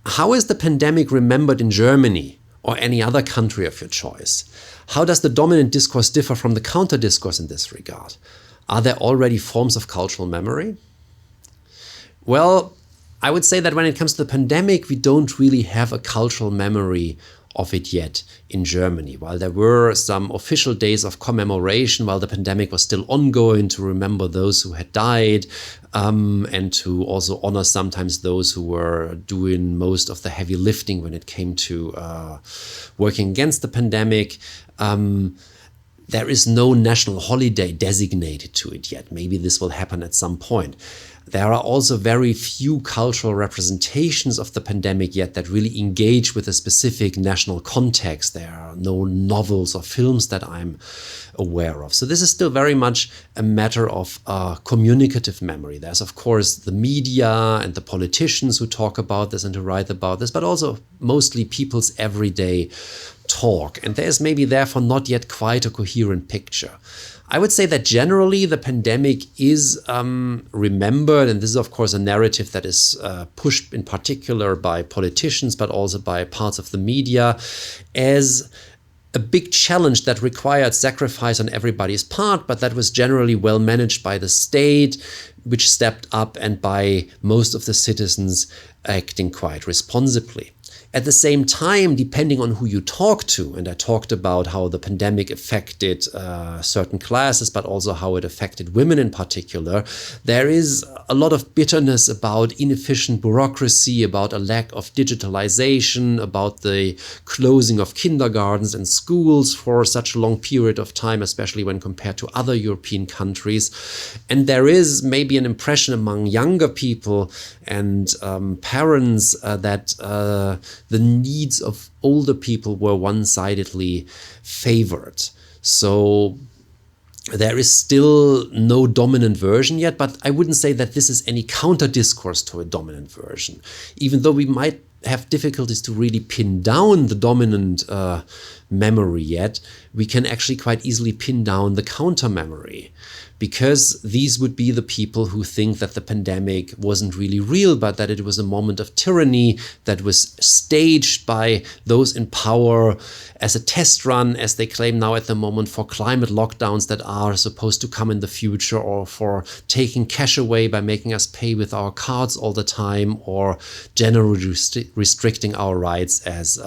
How is the pandemic remembered in Germany or any other country of your choice? How does the dominant discourse differ from the counter-discourse in this regard? Are there already forms of cultural memory? Well, I would say that when it comes to the pandemic, we don't really have a cultural memory of it yet in Germany. While there were some official days of commemoration while the pandemic was still ongoing to remember those who had died, and to also honor sometimes those who were doing most of the heavy lifting when it came to working against the pandemic. There is no national holiday designated to it yet. Maybe this will happen at some point. There are also very few cultural representations of the pandemic yet that really engage with a specific national context. There are no novels or films that I'm aware of. So this is still very much a matter of communicative memory. There's, of course, the media and the politicians who talk about this and who write about this, but also mostly people's everyday talk. And there's maybe therefore not yet quite a coherent picture. I would say that generally the pandemic is remembered, and this is of course a narrative that is pushed in particular by politicians, but also by parts of the media, as a big challenge that required sacrifice on everybody's part, but that was generally well managed by the state, which stepped up, and by most of the citizens acting quite responsibly. At the same time, depending on who you talk to, and I talked about how the pandemic affected certain classes, but also how it affected women in particular, there is a lot of bitterness about inefficient bureaucracy, about a lack of digitalization, about the closing of kindergartens and schools for such a long period of time, especially when compared to other European countries. And there is maybe an impression among younger people and parents that the needs of older people were one-sidedly favored. So there is still no dominant version yet, but I wouldn't say that this is any counter-discourse to a dominant version. Even though we might have difficulties to really pin down the dominant memory yet, we can actually quite easily pin down the counter-memory. Because these would be the people who think that the pandemic wasn't really real, but that it was a moment of tyranny that was staged by those in power as a test run, as they claim now at the moment, for climate lockdowns that are supposed to come in the future, or for taking cash away by making us pay with our cards all the time, or generally restricting our rights as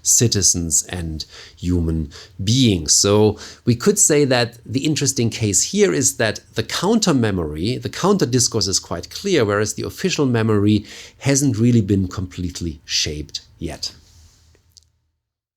citizens and human beings. So we could say that the interesting case here is that the counter-memory, the counter-discourse is quite clear, whereas the official memory hasn't really been completely shaped yet.